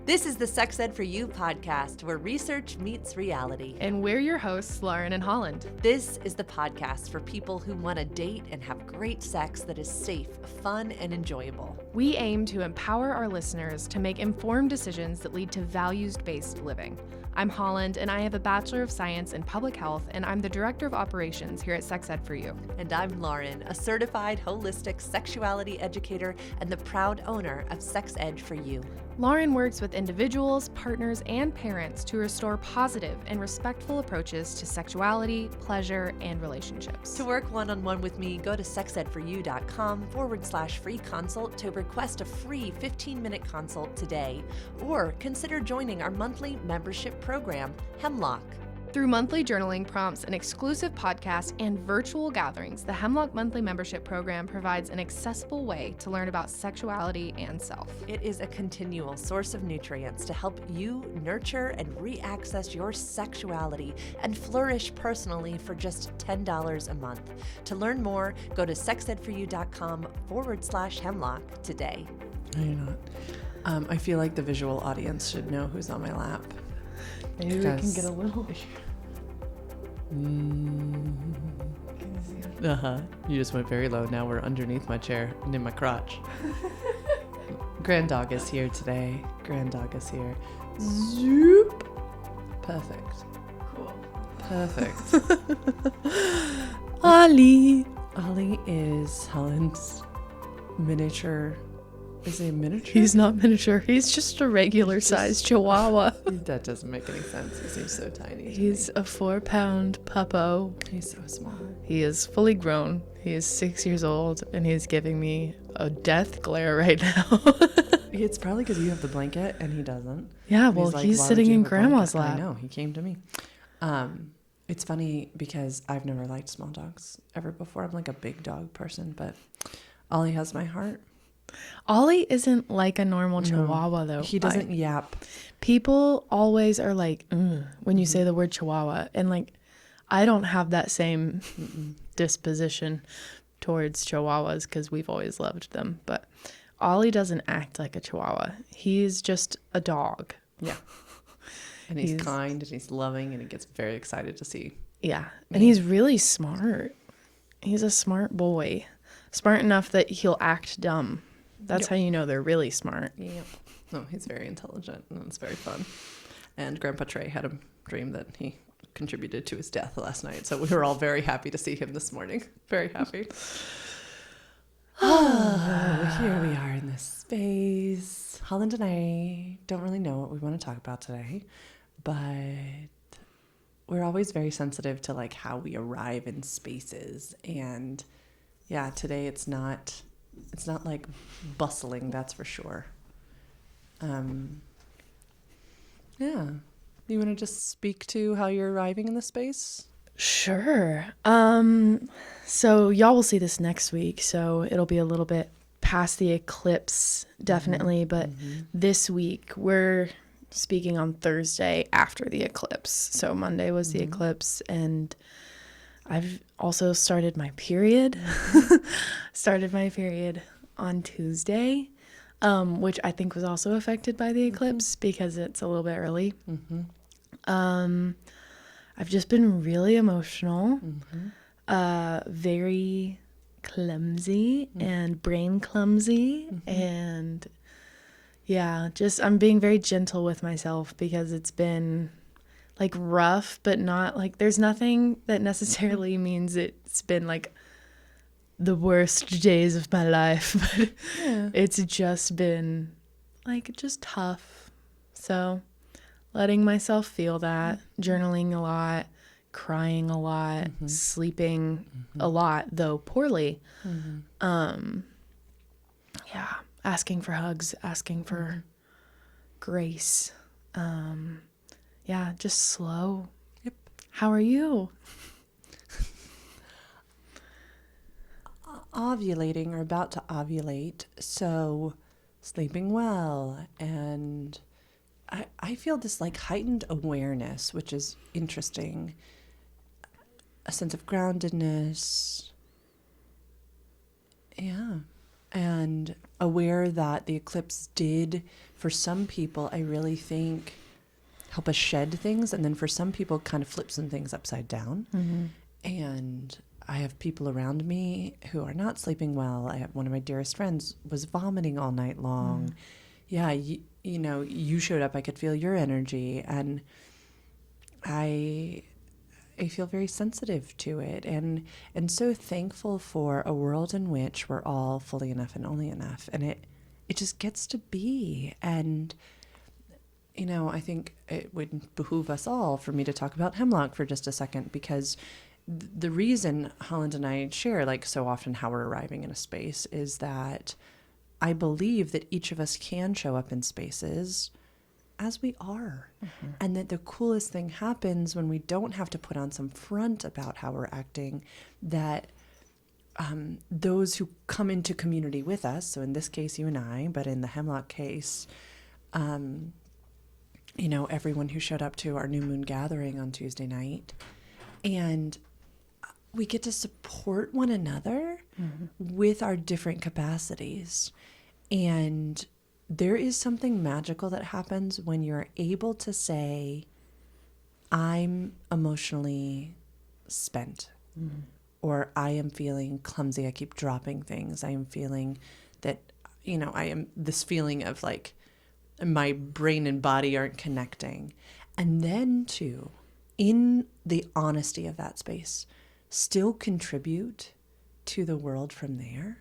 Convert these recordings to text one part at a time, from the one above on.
This is the Sex Ed for You podcast, where research meets reality. And we're your hosts, Lauren and Holland. This is the podcast for people who want to date and have great sex that is safe, fun, and enjoyable. We aim to empower our listeners to make informed decisions that lead to values-based living. I'm Holland, and I have a Bachelor of Science in Public Health, and I'm the Director of Operations here at Sex Ed for You. And I'm Lauren, a Certified Holistic Sexuality Educator and the proud owner of Sex Ed for You. Lauren works with individuals, partners, and parents to restore positive and respectful approaches to sexuality, pleasure, and relationships. To work one-on-one with me, go to sexedforyou.com/free consult to request a free 15-minute consult today, or consider joining our monthly membership program, Hemlock. Through monthly journaling prompts, an exclusive podcast, and virtual gatherings, the Hemlock Monthly Membership Program provides an accessible way to learn about sexuality and self. It is a continual source of nutrients to help you nurture and re-access your sexuality and flourish personally for just $10 a month. To learn more, go to sexedforyou.com/hemlock today. No, you're not. I feel like the visual audience should know who's on my lap. Maybe we can get a little... You just went very low. Now we're underneath my chair and in my crotch. Grand dog is here today. Grand dog is here. Zoop. Perfect. Cool. Perfect. Ollie. Ollie is Helen's miniature. Is he a miniature? He's not miniature. He's just a regular sized chihuahua. That doesn't make any sense. He seems so tiny. He's a 4-pound puppo. He's so small. He is fully grown. He is 6 years old, and he's giving me a death glare right now. It's probably because you have the blanket and he doesn't. Yeah, And well, like, he's "Why would sitting you in have a blanket?" Grandma's lap. I know. He came to me. It's funny because I've never liked small dogs ever before. I'm like a big dog person, but Ollie has my heart. Ollie isn't like a normal chihuahua, though. He doesn't yap. People always are like, when you say the word chihuahua. And like, I don't have that same disposition towards chihuahuas because we've always loved them. But Ollie doesn't act like a chihuahua. He's just a dog. Yeah. And he's kind and he's loving and he gets very excited to see. Yeah. And he's really smart. He's a smart boy. Smart enough that he'll act dumb. That's how you know they're really smart. Yeah. No, he's very intelligent and it's very fun. And Grandpa Trey had a dream that he contributed to his death last night. So we were all very happy to see him this morning. Very happy. Here we are in this space. Holland and I don't really know what we want to talk about today, but we're always very sensitive to like how we arrive in spaces. And yeah, today it's not like bustling, that's for sure. Yeah. You want to just speak to how you're arriving in the space? Sure. So y'all will see this next week, so it'll be a little bit past the eclipse, definitely. But this week we're speaking on Thursday after the eclipse. So Monday was the eclipse, and I've also started my period. Started my period on Tuesday, which I think was also affected by the eclipse because it's a little bit early. I've just been really emotional, very clumsy and brain clumsy. And yeah, just I'm being very gentle with myself because it's been like rough, but not like there's nothing that necessarily means it's been like the worst days of my life, but it's just been like just tough. So letting myself feel that, journaling a lot, crying a lot, sleeping a lot, though poorly. Yeah, asking for hugs, asking for grace. Yeah, just slow. Yep. How are you? Ovulating or about to ovulate, so sleeping well, and I feel this like heightened awareness, which is interesting, a sense of groundedness, yeah, and and aware that the eclipse did, for some people, I really think, help us shed things. And then for some people, kind of flip some things upside down. And I have people around me who are not sleeping well. I have one of my dearest friends was vomiting all night long. Yeah, you know, you showed up. I could feel your energy. And I feel very sensitive to it, and so thankful for a world in which we're all fully enough and only enough, and it just gets to be. And you know, I think it would behoove us all for me to talk about hemlock for just a second, because the reason Holland and I share, like, so often how we're arriving in a space is that I believe that each of us can show up in spaces as we are. And that the coolest thing happens when we don't have to put on some front about how we're acting, that those who come into community with us, so in this case you and I, but in the hemlock case, you know, everyone who showed up to our new moon gathering on Tuesday night, and we get to support one another with our different capacities. And there is something magical that happens when you're able to say, I'm emotionally spent, or I am feeling clumsy. I keep dropping things. I am feeling that, you know, I am this feeling of like my brain and body aren't connecting. And then to, in the honesty of that space, still contribute to the world from there.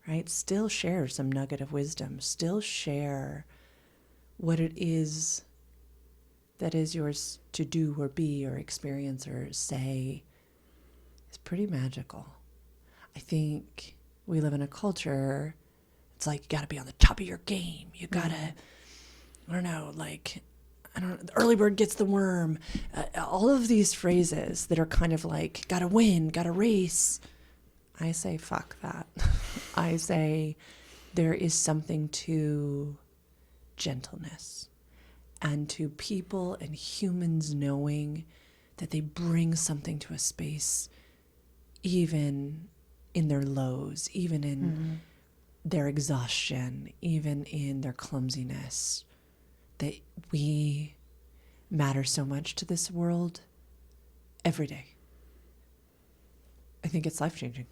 Right? Still share some nugget of wisdom, still share what it is that is yours to do or be or experience or say, is pretty magical. I think we live in a culture, it's like, you got to be on the top of your game. You got to, I don't know, the early bird gets the worm. All of these phrases that are kind of like, got to win, got to race. I say, fuck that. I say there is something to gentleness and to people and humans knowing that they bring something to a space, even in their lows, even in their exhaustion, even in their clumsiness, that we matter so much to this world every day. I think it's life-changing.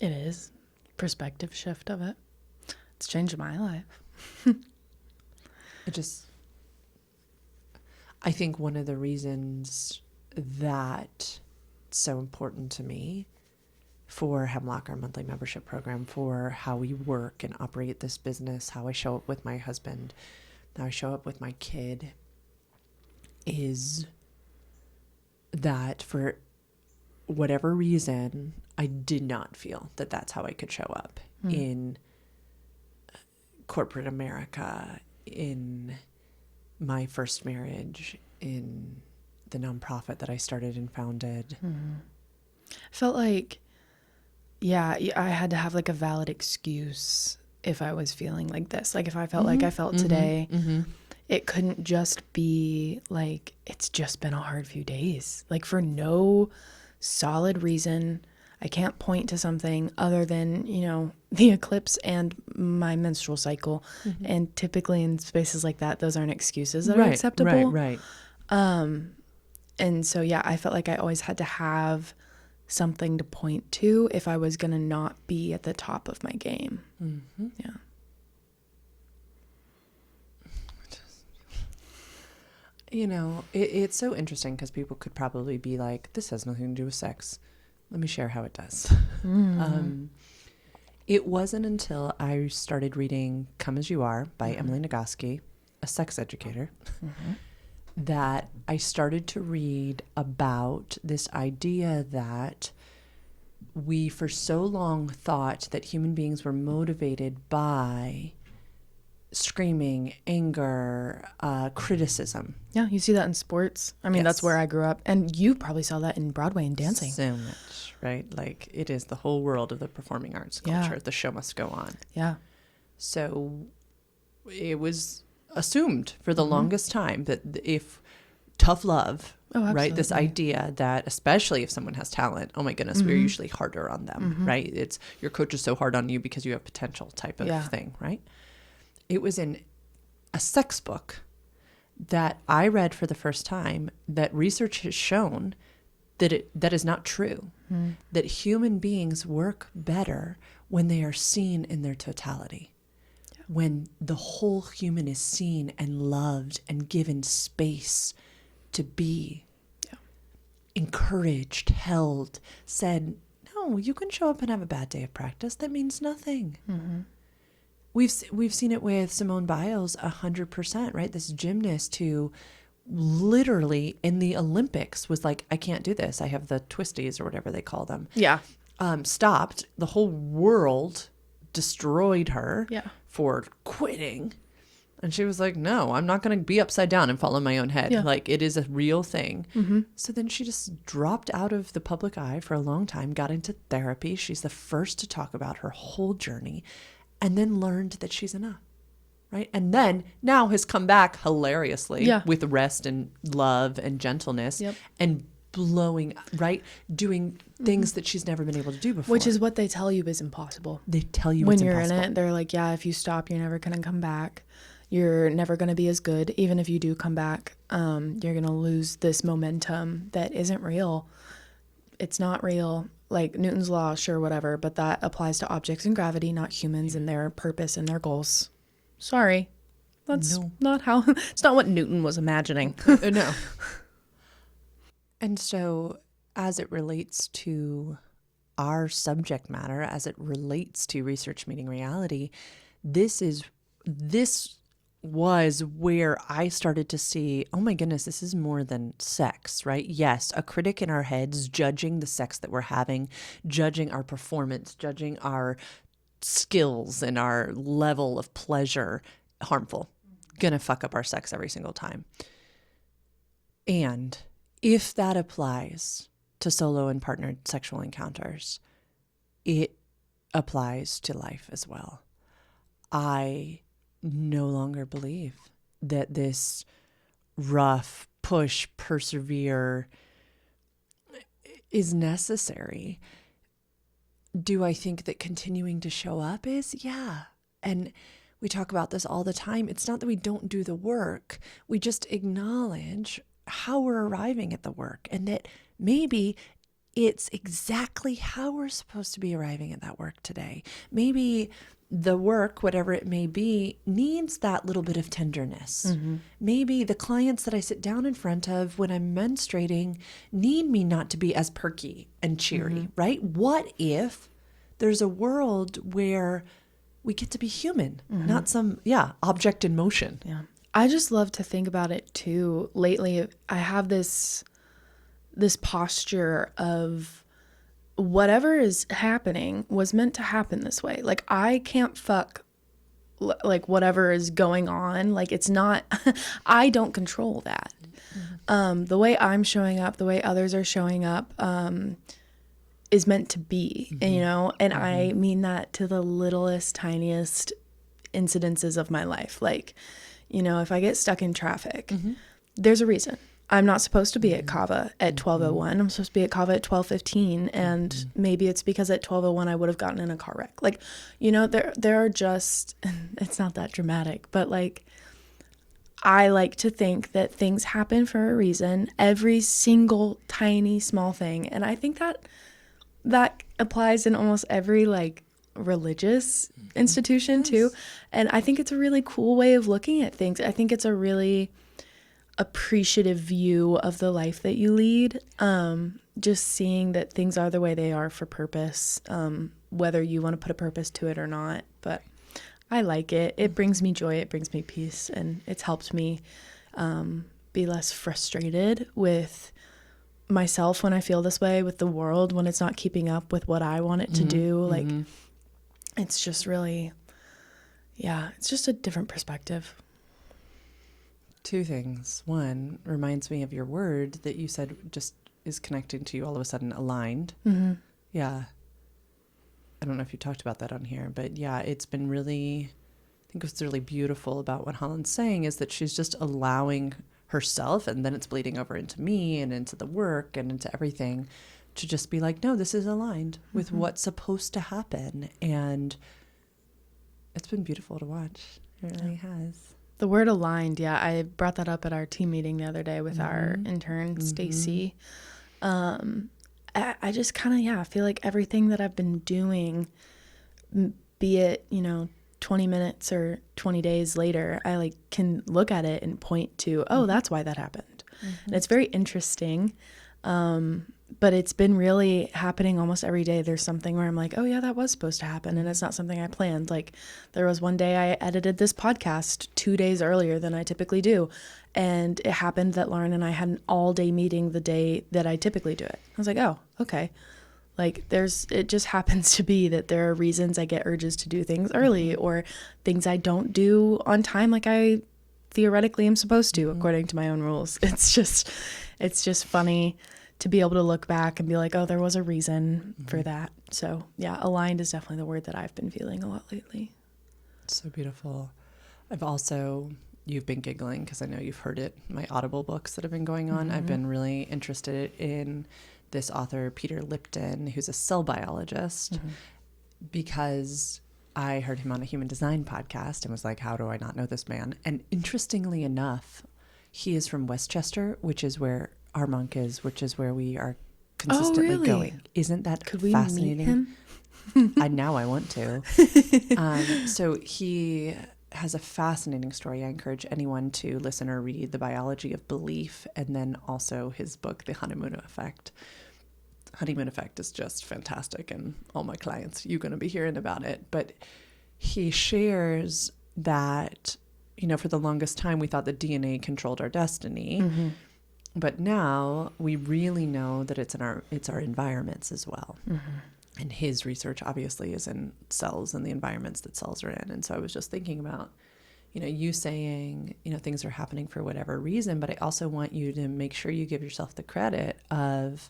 It is. Perspective shift of it. It's changed my life. I think one of the reasons that it's so important to me for Hemlock, our monthly membership program, for how we work and operate this business, how I show up with my husband, how I show up with my kid, is that for whatever reason, I did not feel that that's how I could show up in corporate America, in my first marriage, in the nonprofit that I started and founded. I felt like, I had to have like a valid excuse if I was feeling like this. Like if I felt like I felt today, it couldn't just be like, it's just been a hard few days. Like for no solid reason, I can't point to something other than, the eclipse and my menstrual cycle. And typically in spaces like that, those aren't excuses that are acceptable. Right. And so, I felt like I always had to have something to point to if I was going to not be at the top of my game. Yeah. It's so interesting because people could probably be like, this has nothing to do with sex. Let me share how it does. It wasn't until I started reading Come As You Are by Emily Nagoski, a sex educator, that I started to read about this idea that we for so long thought that human beings were motivated by screaming, anger, criticism. Yeah, you see that in sports. I mean, that's where I grew up. And you probably saw that in Broadway and dancing. So much, right? Like it is the whole world of the performing arts culture. The show must go on. Yeah. So it was assumed for the longest time that if tough love, Oh, right? This absolutely. idea that, especially if someone has talent, oh my goodness, we're usually harder on them, right? It's your coach is so hard on you because you have potential type of thing, right? It was in a sex book that I read for the first time that research has shown that that is not true, that human beings work better when they are seen in their totality. When the whole human is seen and loved and given space to be encouraged, held, said, no, you can show up and have a bad day of practice. That means nothing. We've seen it with Simone Biles 100%, right? This gymnast who literally in the Olympics was like, I can't do this. I have the twisties or whatever they call them. Yeah. Stopped. The whole world destroyed her for quitting. And she was like, no, I'm not going to be upside down and fall on my own head. Yeah. Like, it is a real thing. So then she just dropped out of the public eye for a long time, got into therapy. She's the first to talk about her whole journey, and then learned that she's enough, right? And then now has come back hilariously with rest and love and gentleness and blowing, right? Doing things that she's never been able to do before. Which is what they tell you is impossible. They tell you when it's you're impossible. in it, they're like, yeah, if you stop, you're never going to come back. You're never going to be as good. Even if you do come back, you're going to lose this momentum that isn't real. It's not real. Like Newton's law, sure, whatever, but that applies to objects in gravity, not humans and their purpose and their goals. Sorry. That's not how, it's not what Newton was imagining. No. And so as it relates to our subject matter, as it relates to research meeting reality, this was where I started to see, oh my goodness, this is more than sex, right? Yes, a critic in our heads judging the sex that we're having, judging our performance, judging our skills and our level of pleasure, harmful, gonna fuck up our sex every single time. And if that applies to solo and partnered sexual encounters, it applies to life as well. I no longer believe that this rough push, persevere is necessary. Do I think that continuing to show up is? Yeah. And we talk about this all the time. It's not that we don't do the work. We just acknowledge how we're arriving at the work and that maybe it's exactly how we're supposed to be arriving at that work today. Maybe the work, whatever it may be, needs that little bit of tenderness. Maybe the clients that I sit down in front of when I'm menstruating need me not to be as perky and cheery, right? What if there's a world where we get to be human, not some, object in motion? Yeah. I just love to think about it too. Lately, I have this posture of whatever is happening was meant to happen this way. Like, I can't fuck like whatever is going on. Like, it's not, I don't control that. The way I'm showing up, the way others are showing up, is meant to be, you know? And I mean that to the littlest, tiniest incidences of my life. Like, you know, if I get stuck in traffic, there's a reason. I'm not supposed to be at Kava at 12:01. I'm supposed to be at Kava at 12:15, and maybe it's because at 12:01 I would have gotten in a car wreck. Like, you know, there are just, it's not that dramatic, but like, I like to think that things happen for a reason, every single tiny small thing. And I think that applies in almost every like religious institution too. And I think it's a really cool way of looking at things. I think it's a really appreciative view of the life that you lead. Just seeing that things are the way they are for purpose, whether you want to put a purpose to it or not. But I like it. It brings me joy. It brings me peace. And it's helped me be less frustrated with myself when I feel this way, with the world when it's not keeping up with what I want it to do. Like, it's just really, it's just a different perspective. Two things. One, reminds me of your word that you said just is connecting to you all of a sudden, aligned. Yeah. I don't know if you talked about that on here, but yeah, it's been really, I think what's really beautiful about what Holland's saying is that she's just allowing herself, and then it's bleeding over into me and into the work and into everything, to just be like, no, this is aligned with what's supposed to happen. And it's been beautiful to watch. It really has. The word aligned, yeah, I brought that up at our team meeting the other day with our intern, Stacy. I just kind of, feel like everything that I've been doing, be it, 20 minutes or 20 days later, I like can look at it and point to, oh, that's why that happened. And it's very interesting. But it's been really happening almost every day. There's something where I'm like, oh yeah, that was supposed to happen. And it's not something I planned. Like there was one day I edited this podcast 2 days earlier than I typically do. And it happened that Lauren and I had an all day meeting the day that I typically do it. I was like, oh, okay. Like it just happens to be that there are reasons I get urges to do things early or things I don't do on time like I theoretically am supposed to according to my own rules. It's just funny to be able to look back and be like, oh, there was a reason for that. So yeah, aligned is definitely the word that I've been feeling a lot lately. So beautiful. You've been giggling because I know you've heard it, my Audible books that have been going on. I've been really interested in this author, Peter Lipton, who's a cell biologist, because I heard him on a human design podcast and was like, how do I not know this man? And interestingly enough, he is from Westchester, which is where our monk is, which is where we are consistently going. Isn't that fascinating? Could we meet him? Now I want to. So he has a fascinating story. I encourage anyone to listen or read The Biology of Belief, and then also his book, The Honeymoon Effect. Honeymoon Effect is just fantastic, and all my clients, you're going to be hearing about it. But he shares that, for the longest time, we thought that DNA controlled our destiny. But now we really know that it's our environments as well. And his research obviously is in cells and the environments that cells are in. And so I was just thinking about, you saying, things are happening for whatever reason, but I also want you to make sure you give yourself the credit of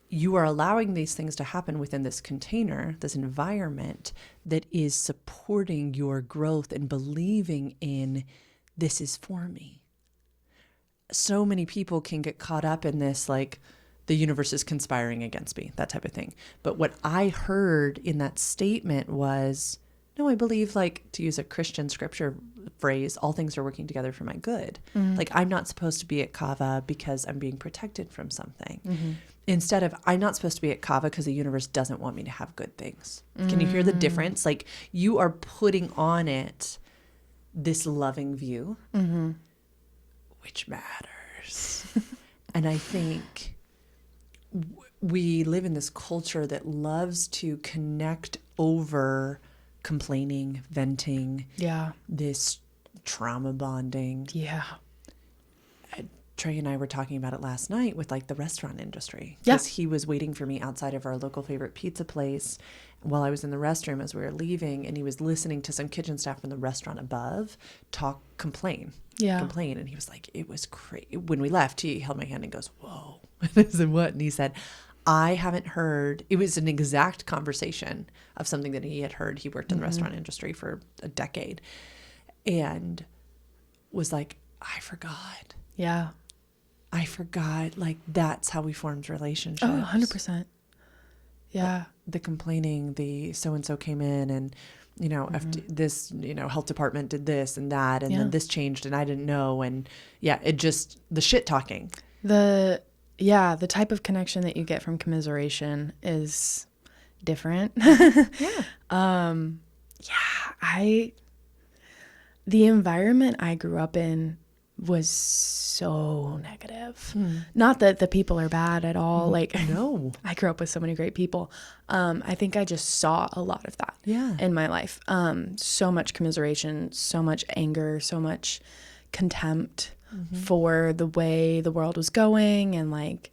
you are allowing these things to happen within this container, this environment that is supporting your growth and believing in this is for me. So many people can get caught up in this, like, the universe is conspiring against me, that type of thing. But what I heard in that statement was, no, I believe, like, to use a Christian scripture phrase, all things are working together for my good. Like, I'm not supposed to be at Kava because I'm being protected from something. Instead of, I'm not supposed to be at Kava because the universe doesn't want me to have good things. Can you hear the difference? Like, you are putting on it this loving view, which matters. And I think we live in this culture that loves to connect over complaining, venting, this trauma bonding. Trey and I were talking about it last night with, like, the restaurant industry. Because he was waiting for me outside of our local favorite pizza place while I was in the restroom as we were leaving, and he was listening to some kitchen staff from the restaurant above complain. And he was like, it was crazy. When we left, he held my hand and goes, whoa. And I said, what? And he said, I haven't heard, it was an exact conversation of something that he had heard. He worked in the restaurant industry for a decade and was like, I forgot. I forgot, like, that's how we formed relationships. Oh, 100%. Yeah. The complaining, the so-and-so came in and, this, health department did this and that, and then this changed and I didn't know. And it just, the shit talking. The type of connection that you get from commiseration is different. The environment I grew up in was so negative. Not that the people are bad at all. Like, no, I grew up with so many great people. I think I just saw a lot of that in my life. So much commiseration, so much anger, so much contempt for the way the world was going. And, like,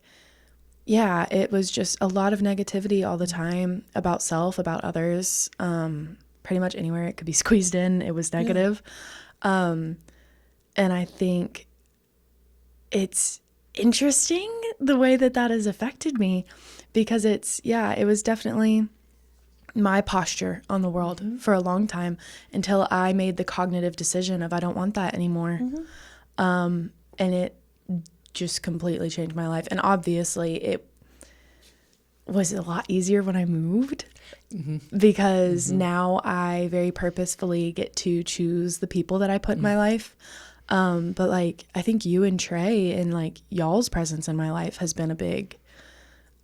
it was just a lot of negativity all the time about self, about others. Pretty much anywhere it could be squeezed in, it was negative. And I think it's interesting the way that has affected me, because it was definitely my posture on the world for a long time until I made the cognitive decision of I don't want that anymore. And it just completely changed my life. And obviously it was a lot easier when I moved because now I very purposefully get to choose the people that I put in my life. But like, I think you and Trey and like y'all's presence in my life has been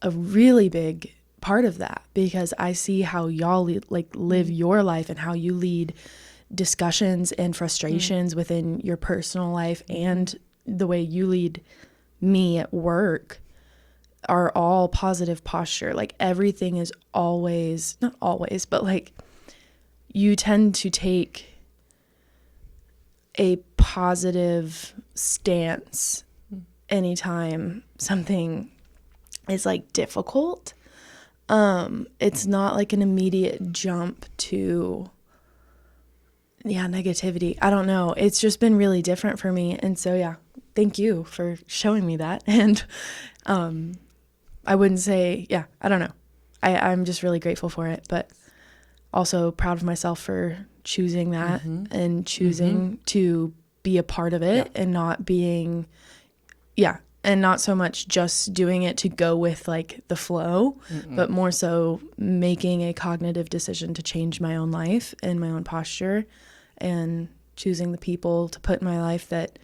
a really big part of that, because I see how y'all live your life and how you lead discussions and frustrations within your personal life, and the way you lead me at work are all positive posture. Like everything is always, not always, but like you tend to take a positive stance anytime something is like difficult. It's not like an immediate jump to negativity. I don't know. It's just been really different for me. And so, yeah, thank you for showing me that. And I wouldn't say, I don't know. I'm just really grateful for it, but also proud of myself for choosing that and choosing to be a part of it and not being, and not so much just doing it to go with like the flow, but more so making a cognitive decision to change my own life and my own posture, and choosing the people to put in my life that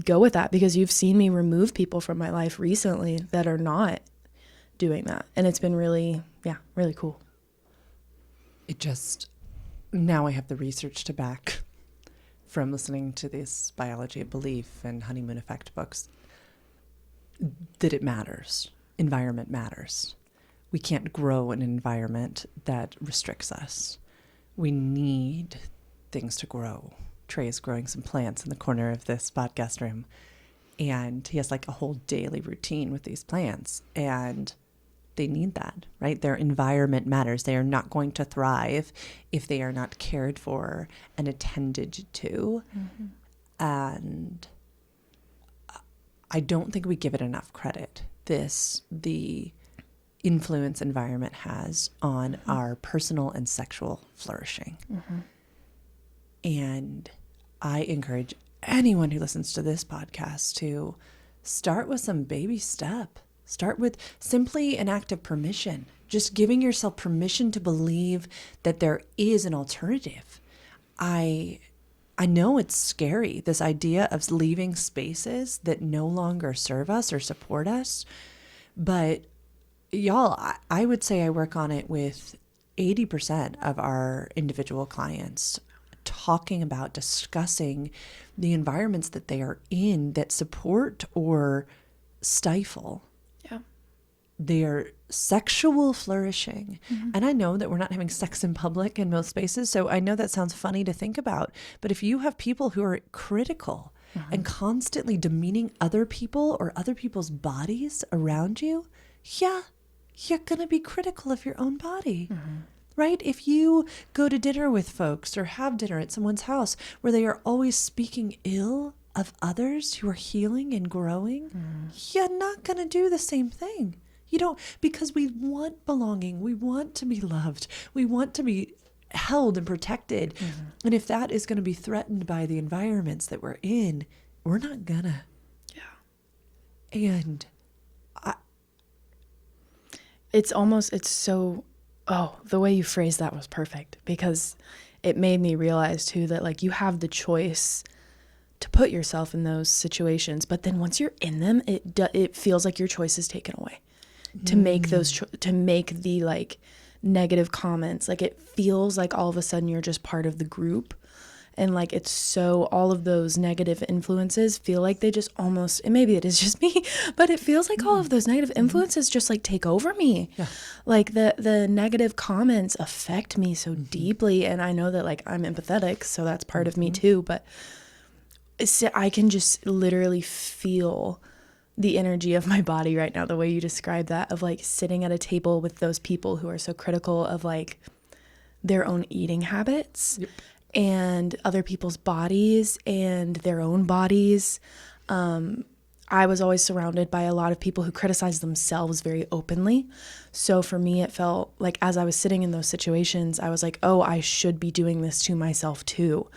go with that, because you've seen me remove people from my life recently that are not doing that. And it's been really, really cool. Now I have the research to back from listening to this Biology of Belief and Honeymoon Effect books that it matters. Environment matters. We can't grow in an environment that restricts us. We need things to grow. Trey is growing some plants in the corner of this podcast room, and he has like a whole daily routine with these plants, and they need that, right? Their environment matters. They are not going to thrive if they are not cared for and attended to. And I don't think we give it enough credit, the influence environment has on our personal and sexual flourishing. And I encourage anyone who listens to this podcast to start with some baby step. Start with simply an act of permission, just giving yourself permission to believe that there is an alternative. I know it's scary, this idea of leaving spaces that no longer serve us or support us, but y'all, I would say I work on it with 80% of our individual clients, talking about, discussing the environments that they are in that support or stifle their sexual flourishing. And I know that we're not having sex in public in most spaces, so I know that sounds funny to think about, but if you have people who are critical and constantly demeaning other people or other people's bodies around you, you're gonna be critical of your own body. Right? If you go to dinner with folks or have dinner at someone's house where they are always speaking ill of others who are healing and growing, you're not going to do the same thing. You don't, because we want belonging. We want to be loved. We want to be held and protected. And if that is going to be threatened by the environments that we're in, we're not gonna. And the way you phrased that was perfect, because it made me realize too that like you have the choice to put yourself in those situations, but then once you're in them, it feels like your choice is taken away to make to make the like negative comments. Like it feels like all of a sudden you're just part of the group, and like it's so all of those negative influences feel like they just almost, and maybe it is just me, but it feels like all of those negative influences just like take over me. Like the negative comments affect me so deeply, and I know that like I'm empathetic, so that's part of me too, but I can just literally feel the energy of my body right now, the way you describe that, of like sitting at a table with those people who are so critical of like their own eating habits and other people's bodies and their own bodies. I was always surrounded by a lot of people who criticize themselves very openly. So for me, it felt like as I was sitting in those situations, I was like, oh, I should be doing this to myself too.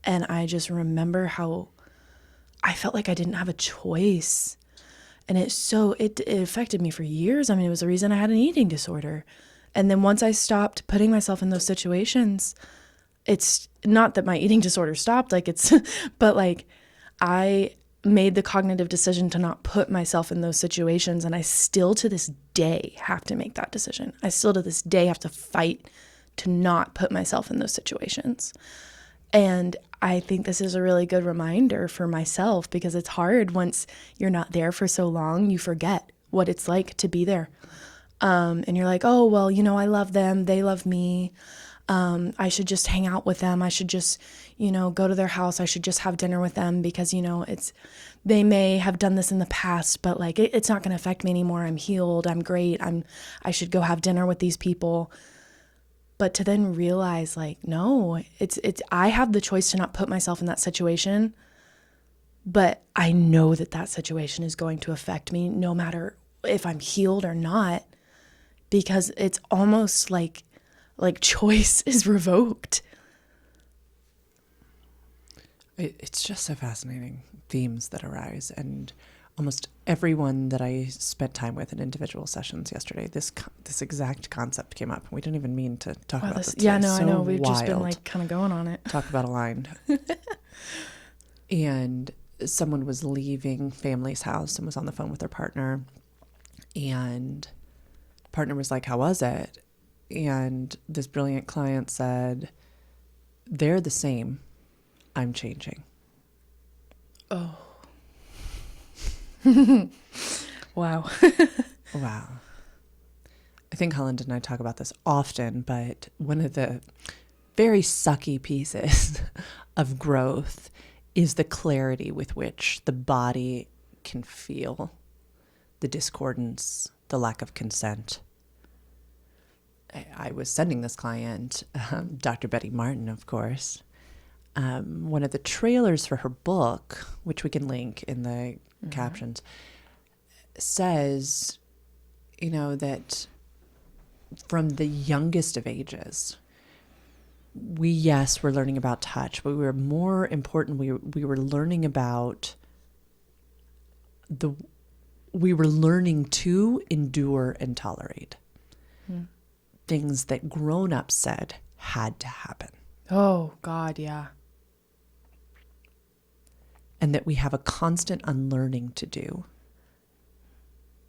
And I just remember how I felt like I didn't have a choice. And it affected me for years. I mean, it was the reason I had an eating disorder. And then once I stopped putting myself in those situations, it's not that my eating disorder stopped, but like I made the cognitive decision to not put myself in those situations. And I still to this day have to make that decision. I still to this day have to fight to not put myself in those situations. And I think this is a really good reminder for myself, because it's hard once you're not there for so long, you forget what it's like to be there. And you're like, oh, well, I love them. They love me. I should just hang out with them. I should just, go to their house. I should just have dinner with them because, they may have done this in the past, but like, it's not going to affect me anymore. I'm healed. I'm great. I should go have dinner with these people. But to then realize like, no, I have the choice to not put myself in that situation, but I know that situation is going to affect me no matter if I'm healed or not, because it's almost like choice is revoked. It's just so fascinating, themes that arise. And almost everyone that I spent time with in individual sessions yesterday, this exact concept came up. We didn't even mean to talk about this today. Yeah, no, so I know. We've just been wild. kind of going on it. Talk about aligned. And someone was leaving family's house and was on the phone with their partner. And partner was like, how was it? And this brilliant client said, they're the same. I'm changing. Oh. Wow. Wow. I think Holland and I talk about this often, but one of the very sucky pieces of growth is the clarity with which the body can feel the discordance, the lack of consent. I was sending this client, Dr. Betty Martin, of course, one of the trailers for her book, which we can link in the captions, says, that from the youngest of ages, we're learning about touch, but we were more important. We were learning about we were learning to endure and tolerate things that grown-ups said had to happen. Oh, God, yeah. And that we have a constant unlearning to do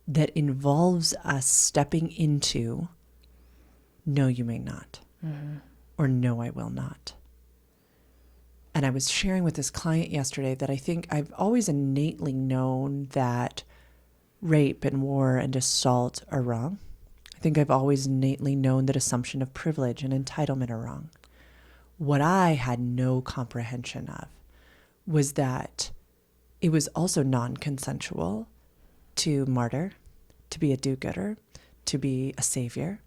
that involves us stepping into, no, you may not, or no, I will not. And I was sharing with this client yesterday that I think I've always innately known that rape and war and assault are wrong. I think I've always innately known that assumption of privilege and entitlement are wrong. What I had no comprehension of was that it was also non-consensual to martyr, to be a do-gooder, to be a savior,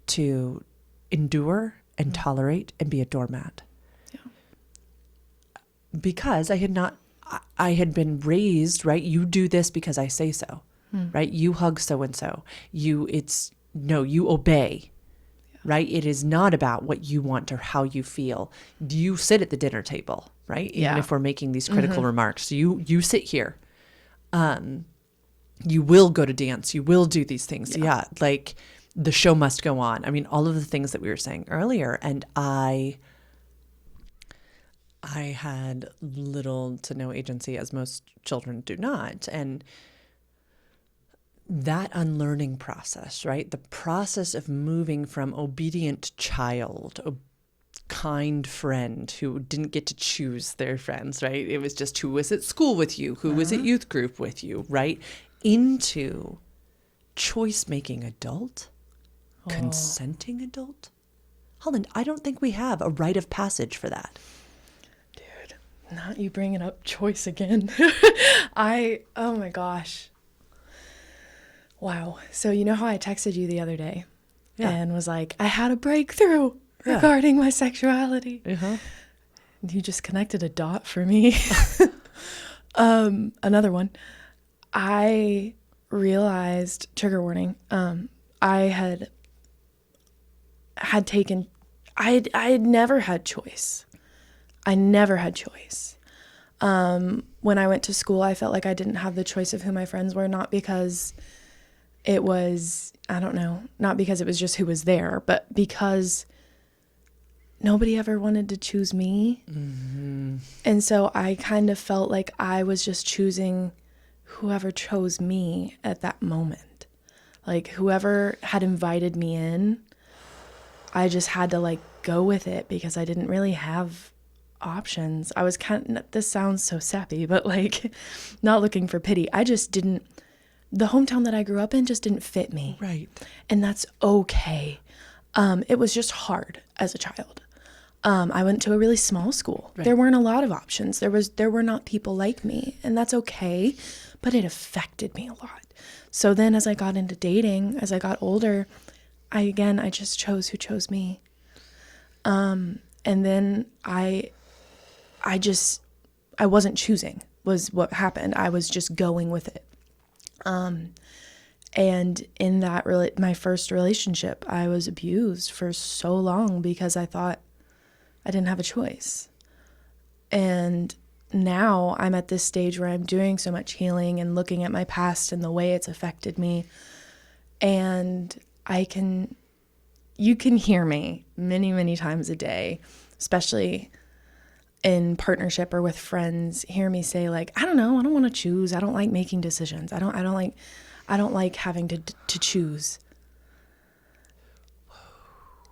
to endure and tolerate and be a doormat. Yeah. Because I had been raised, right? You do this because I say so, right? You hug so-and-so. You obey. Right? It is not about what you want or how you feel. You sit at the dinner table, right? Even if we're making these critical remarks, you sit here. You will go to dance. You will do these things. Yeah. Like the show must go on. I mean, all of the things that we were saying earlier. And I had little to no agency, as most children do not. And that unlearning process, right? The process of moving from obedient child, kind friend who didn't get to choose their friends, right? It was just who was at school with you, who was at youth group with you, right? Into choice-making adult, consenting adult. Holland, I don't think we have a rite of passage for that. Dude, not you bringing up choice again. Oh my gosh. Wow. So you know how I texted you the other day and was like, I had a breakthrough regarding my sexuality. And you just connected a dot for me. Another one. I realized, trigger warning, I had never had choice. I never had choice. When I went to school, I felt like I didn't have the choice of who my friends were, not because it was, I don't know, not because it was just who was there, but because nobody ever wanted to choose me. Mm-hmm. And so I kind of felt like I was just choosing whoever chose me at that moment. Like whoever had invited me in, I just had to like go with it because I didn't really have options. I was this sounds so sappy, but like not looking for pity. I just didn't, the hometown that I grew up in just didn't fit me. Right. And that's okay. It was just hard as a child. I went to a really small school. Right. There weren't a lot of options. There were not people like me, and that's okay, but it affected me a lot. So then as I got into dating, as I got older, I just chose who chose me. And then I wasn't choosing was what happened. I was just going with it. And in that my first relationship, I was abused for so long because I thought I didn't have a choice. And now I'm at this stage where I'm doing so much healing and looking at my past and the way it's affected me. And you can hear me many, many times a day, especially in partnership or with friends, hear me say like, I don't know, I don't want to choose. I don't like making decisions. I don't like having to choose.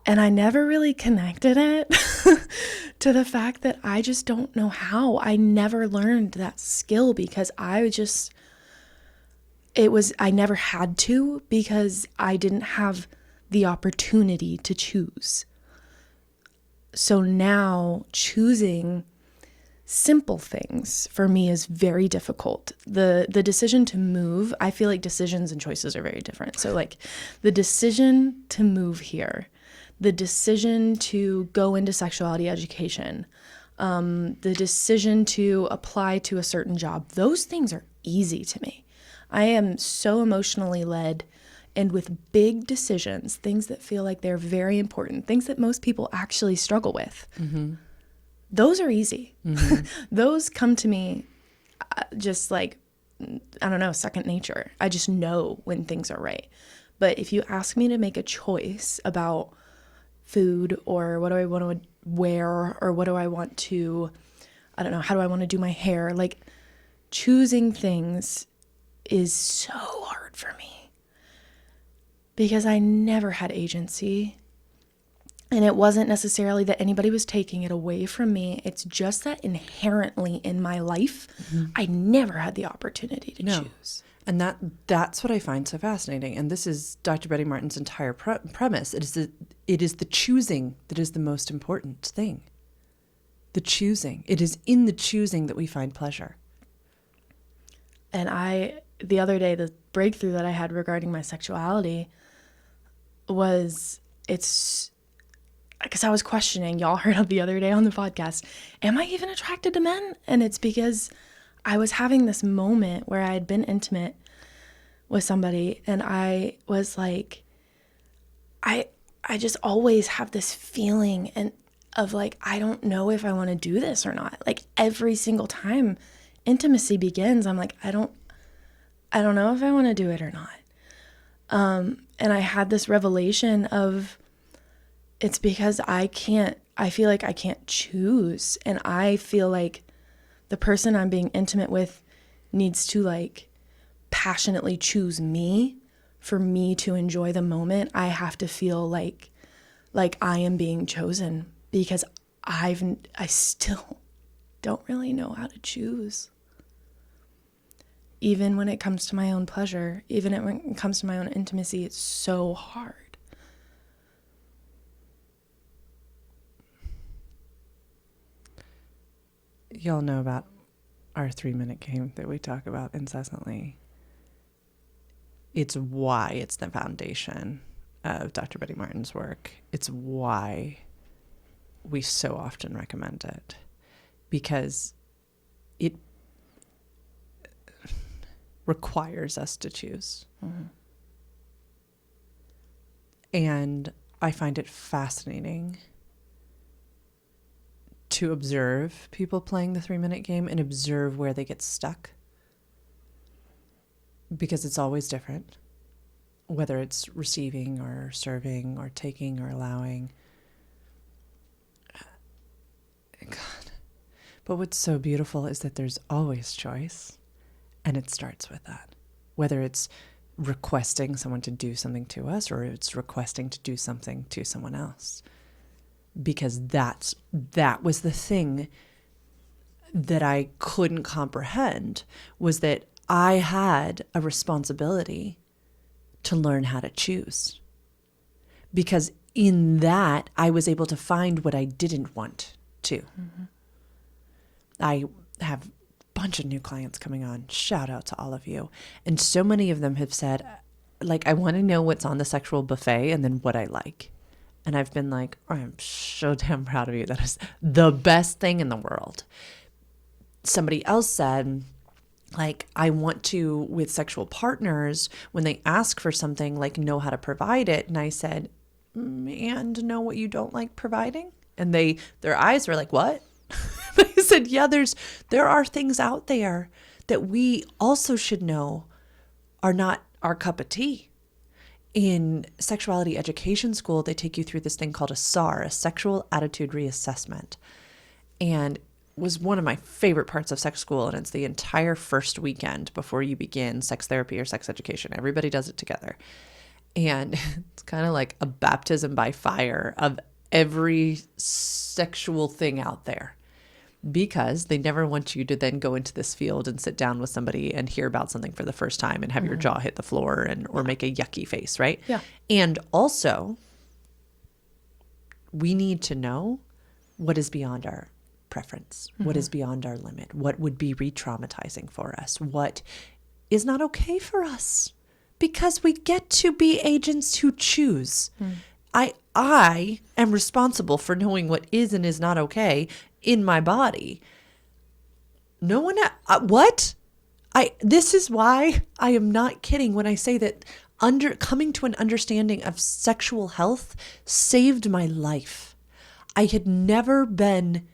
And I never really connected it to the fact that I just don't know how. I never learned that skill because I never had to because I didn't have the opportunity to choose. So now choosing simple things for me is very difficult. The decision to move, I feel like decisions and choices are very different. So like the decision to move here, the decision to go into sexuality education, the decision to apply to a certain job, those things are easy to me. I am so emotionally led, and with big decisions, things that feel like they're very important, things that most people actually struggle with, mm-hmm. those are easy. Mm-hmm. Those come to me just like, I don't know, second nature. I just know when things are right. But if you ask me to make a choice about food or what do I want to wear or what do I want to, I don't know, how do I want to do my hair? Like choosing things is so hard for me because I never had agency. And it wasn't necessarily that anybody was taking it away from me. It's just that inherently in my life, mm-hmm. I never had the opportunity to choose. And that's what I find so fascinating. And this is Dr. Betty Martin's entire premise. It is the choosing that is the most important thing. The choosing. It is in the choosing that we find pleasure. And the other day, the breakthrough that I had regarding my sexuality was, it's because I was questioning, y'all heard of the other day on the podcast, am I even attracted to men? And it's because I was having this moment where I had been intimate with somebody and I was like, I just always have this feeling of like, I don't know if I want to do this or not. Like every single time intimacy begins, I'm like, I don't know if I want to do it or not. And I had this revelation of, it's because I feel like I can't choose. And I feel like the person I'm being intimate with needs to like passionately choose me for me to enjoy the moment. I have to feel like I am being chosen because I still don't really know how to choose. Even when it comes to my own pleasure, even when it comes to my own intimacy, it's so hard. Y'all know about our 3-minute game that we talk about incessantly. It's why it's the foundation of Dr. Betty Martin's work. It's why we so often recommend it, because it requires us to choose. Mm-hmm. And I find it fascinating to observe people playing the 3-minute game and observe where they get stuck. Because it's always different, whether it's receiving or serving or taking or allowing. God. But what's so beautiful is that there's always choice, and it starts with that. Whether it's requesting someone to do something to us or it's requesting to do something to someone else. Because that was the thing that I couldn't comprehend, was that I had a responsibility to learn how to choose. Because in that, I was able to find what I didn't want to. Mm-hmm. I have a bunch of new clients coming on. Shout out to all of you. And so many of them have said, like, I want to know what's on the sexual buffet and then what I like. And I've been like, oh, I'm so damn proud of you. That is the best thing in the world. Somebody else said, like, I want to, with sexual partners, when they ask for something, like, know how to provide it. And I said, and know what you don't like providing? And their eyes were like, what? I said, yeah, there are things out there that we also should know are not our cup of tea. In sexuality education school, they take you through this thing called a SAR, a sexual attitude reassessment. And was one of my favorite parts of sex school. And it's the entire first weekend before you begin sex therapy or sex education. Everybody does it together. And it's kind of like a baptism by fire of every sexual thing out there. Because they never want you to then go into this field and sit down with somebody and hear about something for the first time and have your jaw hit the floor or make a yucky face, right? Yeah. And also, we need to know what is beyond our preference, what is beyond our limit, what would be re-traumatizing for us, what is not okay for us, because we get to be agents who choose. I am responsible for knowing what is and is not okay in my body. No one, this is why I am not kidding when I say that coming to an understanding of sexual health saved my life. I had never been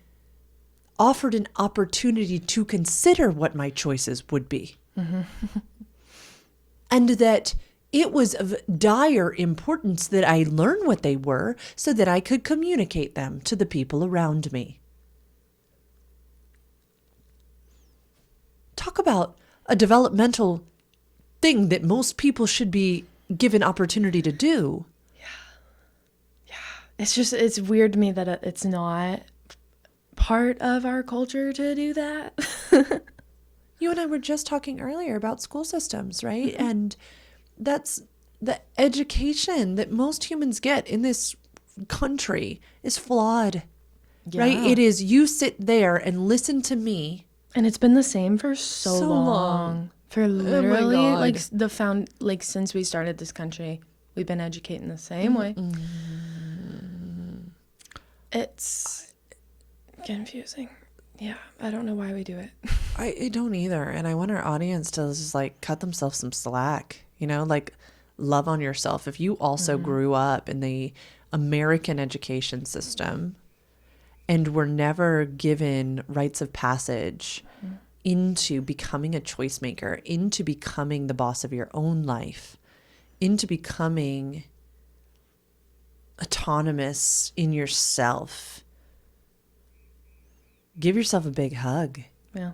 offered an opportunity to consider what my choices would be. And that it was of dire importance that I learn what they were so that I could communicate them to the people around me. Talk about a developmental thing that most people should be given opportunity to do. Yeah. It's weird to me that it's not part of our culture to do that. You and I were just talking earlier about school systems, right? And that's the education that most humans get in this country is flawed, right? It is, you sit there and listen to me. And it's been the same for so long. For literally since we started this country, we've been educating the same way. It's confusing. Yeah, I don't know why we do it. I don't either. And I want our audience to just like cut themselves some slack, like love on yourself. If you also grew up in the American education system and were never given rites of passage into becoming a choice maker, into becoming the boss of your own life, into becoming autonomous in yourself, give yourself a big hug. Yeah.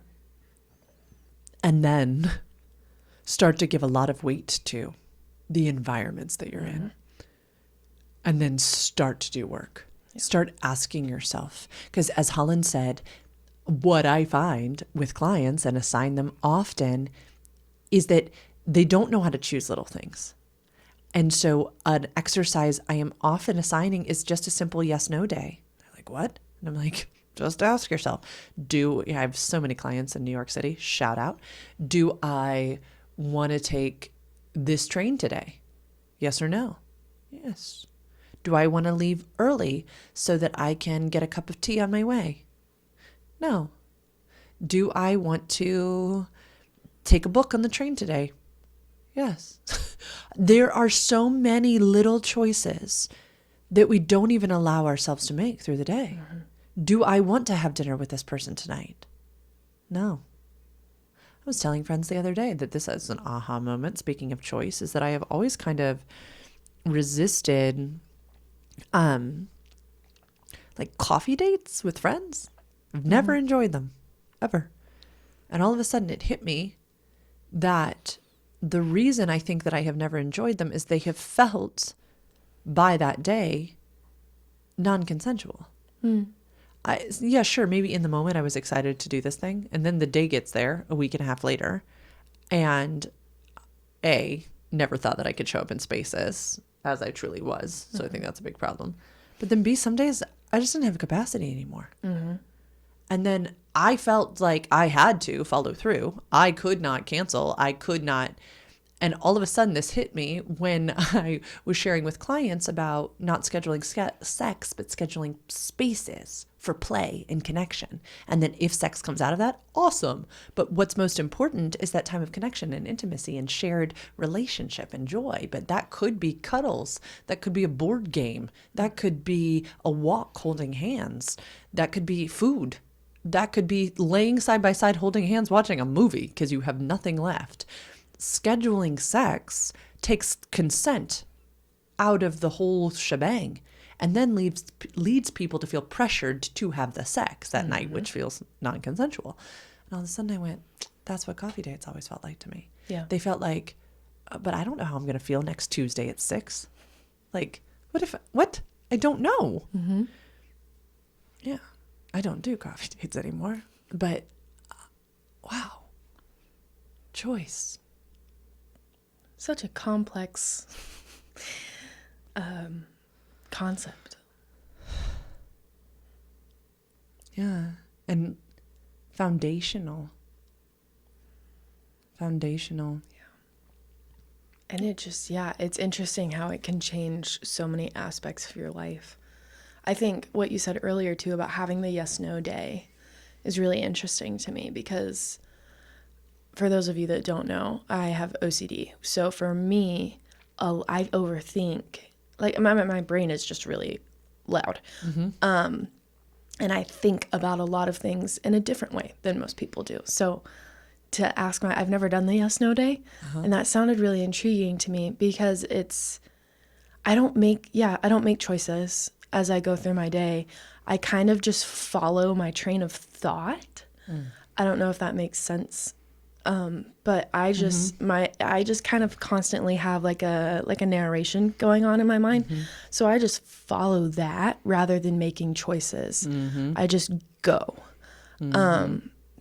And then start to give a lot of weight to the environments that you're in. And then start to do work. Yeah. Start asking yourself. Because as Holland said, what I find with clients and assign them often is that they don't know how to choose little things. And so an exercise I am often assigning is just a simple yes-no day. They're like, what? And I'm like, just ask yourself, I have so many clients in New York City, shout out. Do I want to take this train today? Yes or no? Yes. Do I want to leave early so that I can get a cup of tea on my way? No. Do I want to take a book on the train today? Yes. There are so many little choices that we don't even allow ourselves to make through the day. Do I want to have dinner with this person tonight? No. I was telling friends the other day that this is an aha moment, speaking of choice, is that I have always kind of resisted like coffee dates with friends. I've never enjoyed them, ever. And all of a sudden it hit me that the reason I think that I have never enjoyed them is they have felt by that day non-consensual. Yeah, sure, maybe in the moment I was excited to do this thing, and then the day gets there a week and a half later, and never thought that I could show up in spaces as I truly was. So I think that's a big problem. But then B, some days I just didn't have capacity anymore. And then I felt like I had to follow through. I could not cancel. I could not. And all of a sudden this hit me when I was sharing with clients about not scheduling sex, but scheduling spaces for play and connection. And then if sex comes out of that, awesome. But what's most important is that time of connection and intimacy and shared relationship and joy. But that could be cuddles. That could be a board game. That could be a walk holding hands. That could be food. That could be laying side by side holding hands watching a movie because you have nothing left. Scheduling sex takes consent out of the whole shebang and then leads people to feel pressured to have the sex that night, which feels non-consensual. And all of a sudden I went, that's what coffee dates always felt like to me. Yeah. They felt like, but I don't know how I'm going to feel next Tuesday at 6. Like, what? I don't know. Yeah. I don't do coffee dates anymore, but wow. Choice. Such a complex concept. Yeah. And foundational. Yeah. And it just, it's interesting how it can change so many aspects of your life. I think what you said earlier too about having the yes/no day is really interesting to me because for those of you that don't know, I have OCD. So for me, I overthink. Like my brain is just really loud. And I think about a lot of things in a different way than most people do. So to ask I've never done the yes/no day. And that sounded really intriguing to me because I don't make choices as I go through my day. I kind of just follow my train of thought. I don't know if that makes sense. But I just I just kind of constantly have like a narration going on in my mind. So I just follow that rather than making choices. I just go.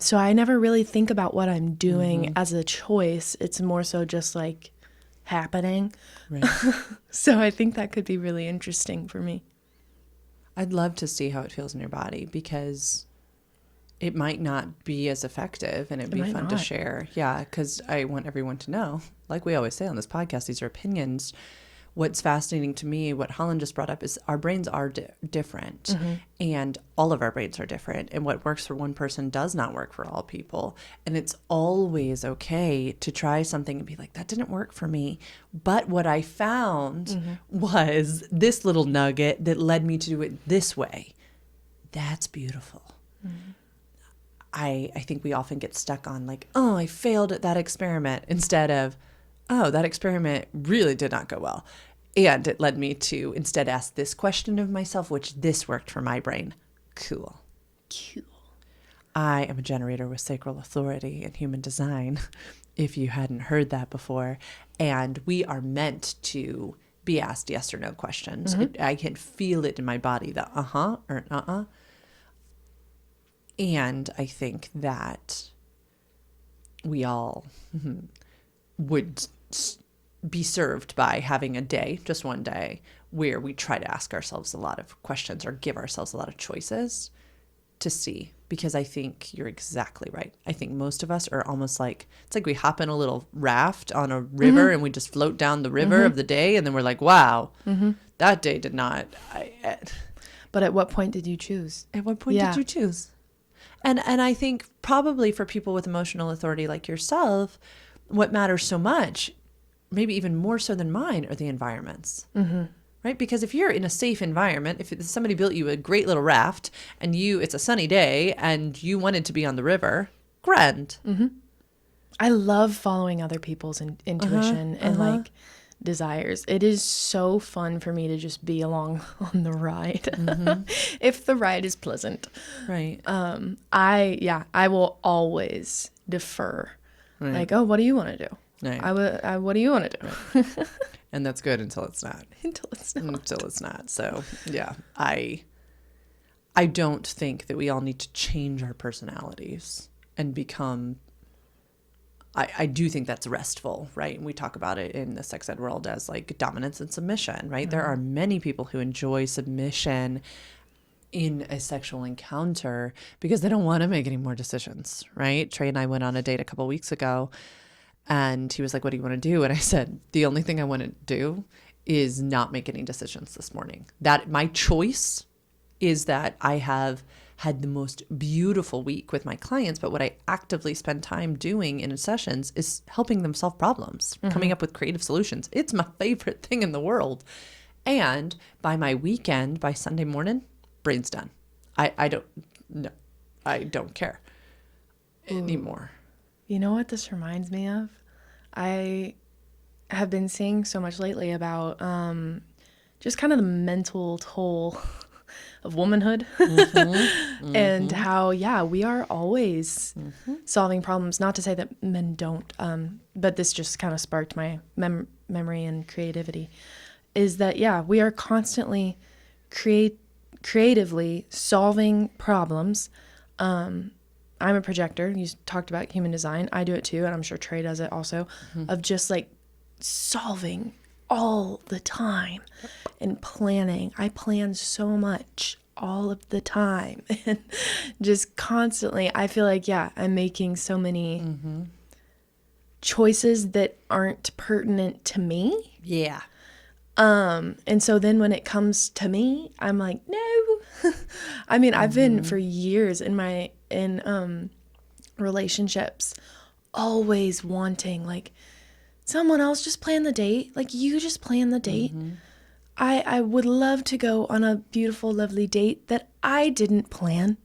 So I never really think about what I'm doing as a choice. It's more so just like happening. Right. So I think that could be really interesting for me. I'd love to see how it feels in your body because it might not be as effective and it'd be fun to share. Yeah, because I want everyone to know, like we always say on this podcast, these are opinions. What's fascinating to me, what Holland just brought up, is our brains are different and all of our brains are different. And what works for one person does not work for all people. And it's always okay to try something and be like, that didn't work for me. But what I found was this little nugget that led me to do it this way. That's beautiful. I think we often get stuck on like, oh, I failed at that experiment instead of, oh, that experiment really did not go well. And it led me to instead ask this question of myself, which this worked for my brain. Cool. I am a generator with sacral authority in human design, if you hadn't heard that before. And we are meant to be asked yes or no questions. I can feel it in my body, the or And I think that we all would be served by having a day, just one day, where we try to ask ourselves a lot of questions or give ourselves a lot of choices to see. Because I think you're exactly right. I think most of us are almost like, it's like we hop in a little raft on a river and we just float down the river of the day. And then we're like, wow, that day did not. But at what point did you choose? At what point did you choose? And I think probably for people with emotional authority like yourself, what matters so much, maybe even more so than mine, are the environments. right? Because if you're in a safe environment, if somebody built you a great little raft and it's a sunny day and you wanted to be on the river, grand. I love following other people's intuition and like desires. It is so fun for me to just be along on the ride if the ride is pleasant. Right. I will always defer. Right. Like, oh, what do you want to do? Right. What do you want to do? And that's good until it's not. Until it's not. Until it's not. So yeah, I don't think that we all need to change our personalities and become. I do think that's restful, right? And we talk about it in the sex ed world as like dominance and submission, right? There are many people who enjoy submission in a sexual encounter because they don't want to make any more decisions, right? Trey and I went on a date a couple weeks ago and he was like, what do you want to do? And I said, the only thing I want to do is not make any decisions this morning. That my choice is that I have had the most beautiful week with my clients, but what I actively spend time doing in sessions is helping them solve problems, coming up with creative solutions. It's my favorite thing in the world. And by my weekend, by Sunday morning, brain's done. I don't care anymore. You know what this reminds me of? I have been seeing so much lately about just kind of the mental toll of womanhood and how, we are always solving problems. Not to say that men don't, but this just kind of sparked my memory and creativity, is that, we are constantly creatively solving problems. I'm a projector. You talked about human design. I do it too, and I'm sure Trey does it also, of just like solving all the time and planning. I plan so much all of the time and just constantly. I feel like, I'm making so many choices that aren't pertinent to me. Yeah. And so then when it comes to me, I'm like, no. I mean, I've been for years in relationships always wanting like someone else just plan the date. Like you just plan the date. I would love to go on a beautiful, lovely date that I didn't plan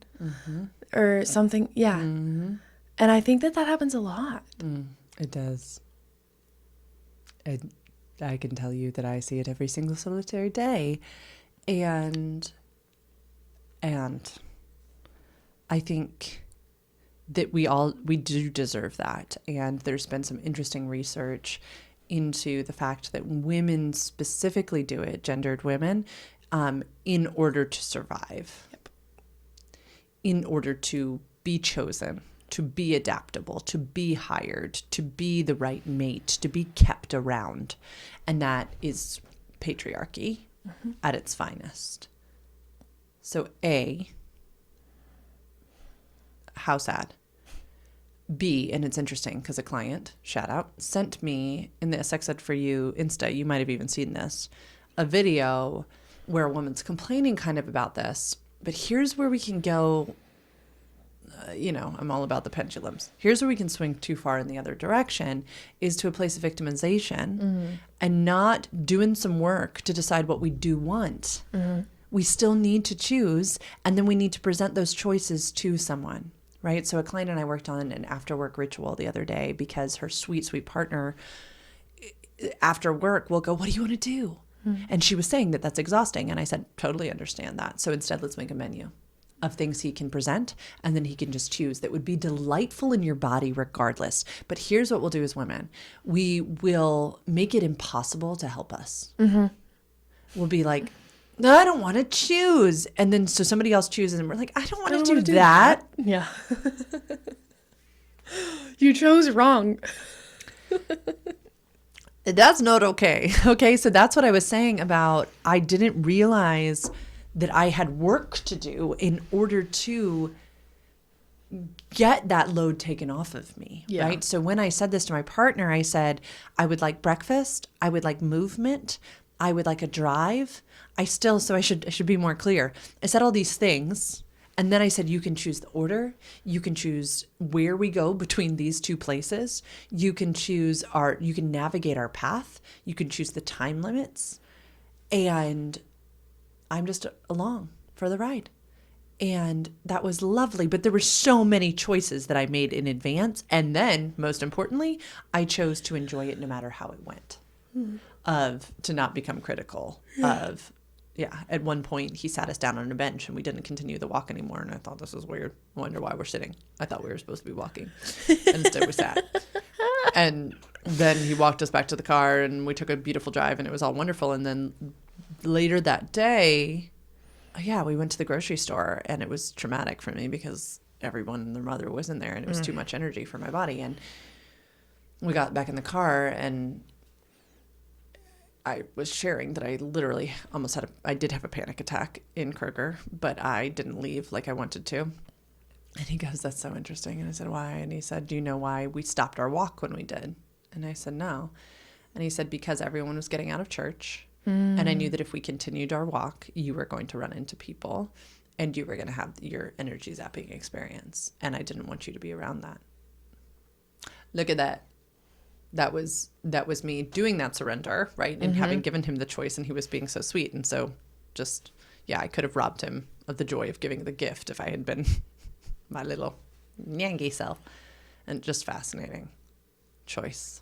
or something. Yeah. And I think that happens a lot. It does. I can tell you that I see it every single solitary day. And I think that we do deserve that. And there's been some interesting research into the fact that women specifically do it, gendered women, in order to survive, in order to be chosen, to be adaptable, to be hired, to be the right mate, to be kept around. And that is patriarchy at its finest. So A, how sad. B, and it's interesting because a client, shout out, sent me in the Sex Ed for You Insta, you might have even seen this, a video where a woman's complaining kind of about this, but here's where we can go, I'm all about the pendulums. Here's where we can swing too far in the other direction, is to a place of victimization and not doing some work to decide what we do want. We still need to choose, and then we need to present those choices to someone. Right. So a client and I worked on an after work ritual the other day because her sweet, sweet partner after work will go, what do you want to do? And she was saying that that's exhausting. And I said, totally understand that. So instead, let's make a menu of things he can present, and then he can just choose that would be delightful in your body regardless. But here's what we'll do as women. We will make it impossible to help us. We'll be like, no, I don't want to choose. And then so somebody else chooses and we're like, I don't want to do that. Yeah. You chose wrong. That's not okay. Okay, so that's what I was saying about I didn't realize that I had work to do in order to get that load taken off of me, right? So when I said this to my partner, I said, I would like breakfast, I would like movement, I would like a drive. I should be more clear. I said all these things, and then I said, you can choose the order. You can choose where we go between these two places. You can choose you can navigate our path. You can choose the time limits. And I'm just along for the ride. And that was lovely. But there were so many choices that I made in advance. And then, most importantly, I chose to enjoy it no matter how it went. To not become critical of, at one point he sat us down on a bench and we didn't continue the walk anymore. And I thought, this is weird. I wonder why we're sitting. I thought we were supposed to be walking. And instead we sat. And then he walked us back to the car and we took a beautiful drive and it was all wonderful. And then later that day, we went to the grocery store and it was traumatic for me because everyone and their mother was in there and it was too much energy for my body. And we got back in the car and I was sharing that I literally almost I did have a panic attack in Kroger, but I didn't leave like I wanted to. And he goes, that's so interesting. And I said, why? And he said, do you know why we stopped our walk when we did? And I said, no. And he said, because everyone was getting out of church. And I knew that if we continued our walk, you were going to run into people and you were going to have your energy zapping experience. And I didn't want you to be around that. Look at that. That was me doing that surrender, right? And having given him the choice, and he was being so sweet. And so just, I could have robbed him of the joy of giving the gift if I had been my little nyangy self. And just fascinating choice.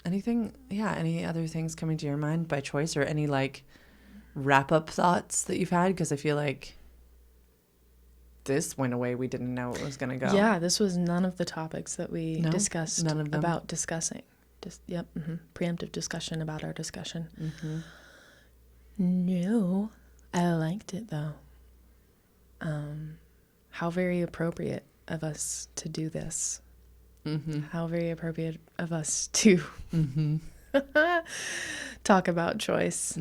Anything, any other things coming to your mind by choice, or any like wrap-up thoughts that you've had? Because I feel like this went away. We didn't know it was going to go. Yeah, this was none of the topics that we discussed none of them. About discussing. Just preemptive discussion about our discussion. No, I liked it though. How very appropriate of us to do this. How very appropriate of us to talk about choice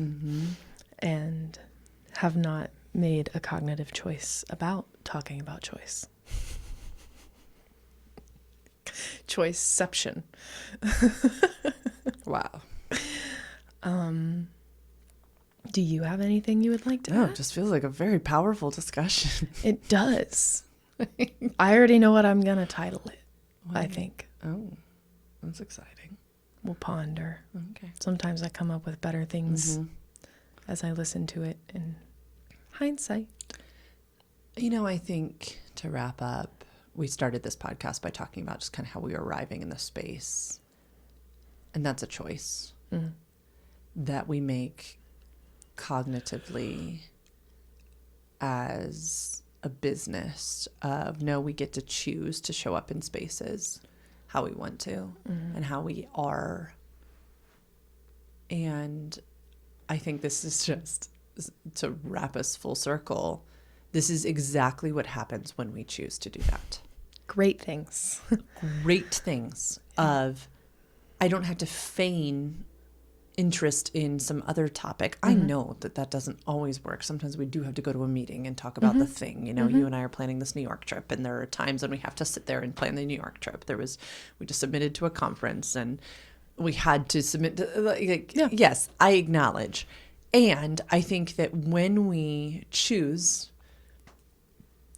and have not made a cognitive choice about talking about choice. Choiceception. Wow. Do you have anything you would like to add? It just feels like a very powerful discussion. It does. I already know what I'm going to title it. I think. Oh, that's exciting. We'll ponder. Okay. Sometimes I come up with better things as I listen to it in hindsight. I think to wrap up, we started this podcast by talking about just kind of how we were arriving in the space. And that's a choice that we make cognitively as a business of, no, we get to choose to show up in spaces how we want to and how we are. And I think this is just to wrap us full circle. This is exactly what happens when we choose to do that. Great things. Great things of, I don't have to feign interest in some other topic. I know that doesn't always work. Sometimes we do have to go to a meeting and talk about the thing. You and I are planning this New York trip, and there are times when we have to sit there and plan the New York trip. We just submitted to a conference and we had to submit to, yes, I acknowledge. And I think that when we choose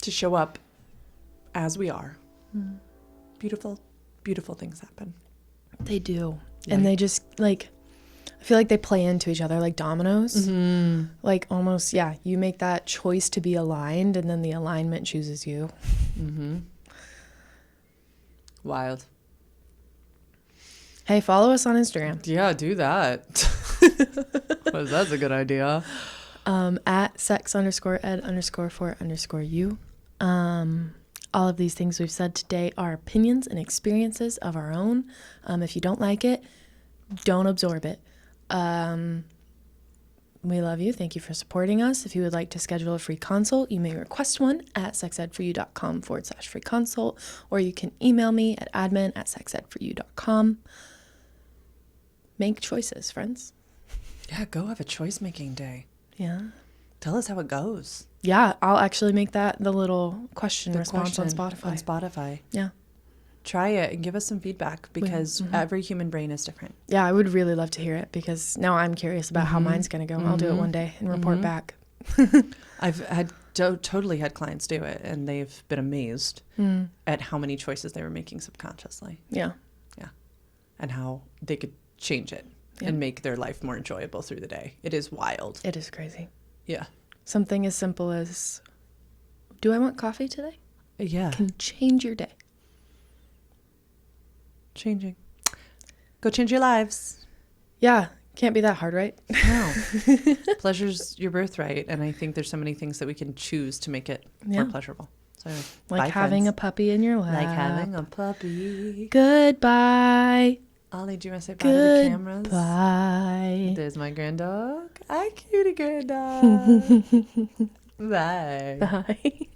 to show up as we are, beautiful, beautiful things happen. They do. Yeah. And they just I feel like they play into each other like dominoes. Like almost, you make that choice to be aligned and then the alignment chooses you. Wild. Hey, follow us on Instagram. Yeah, do that. That's a good idea. At sex_ed_for_you. All of these things we've said today are opinions and experiences of our own. If you don't like it, don't absorb it. We love you. Thank you for supporting us. If you would like to schedule a free consult, you may request one at sexedforyou.com/free consult, or you can email me at admin@sexedforyou.com. Make choices, friends. Yeah, go have a choice-making day. Yeah. Tell us how it goes. Yeah, I'll actually make that the little question response on Spotify. On Spotify. Yeah. Try it and give us some feedback because every human brain is different. Yeah, I would really love to hear it because now I'm curious about how mine's going to go. I'll do it one day and report back. I've had totally had clients do it and they've been amazed at how many choices they were making subconsciously. Yeah. Yeah. And how they could change it. and make their life more enjoyable through the day. It is wild. It is crazy. Yeah. Something as simple as, do I want coffee today? Yeah. Can change your day. Changing. Go change your lives. Yeah. Can't be that hard, right? No. Pleasure's your birthright. And I think there's so many things that we can choose to make it more pleasurable. So anyway, like bye, having friends. a puppy in your lap. Like having a puppy. Goodbye. Ollie, do you want to say bye to the cameras? Goodbye. There's my grand dog. Hi, cutie grand dog. Bye. Bye.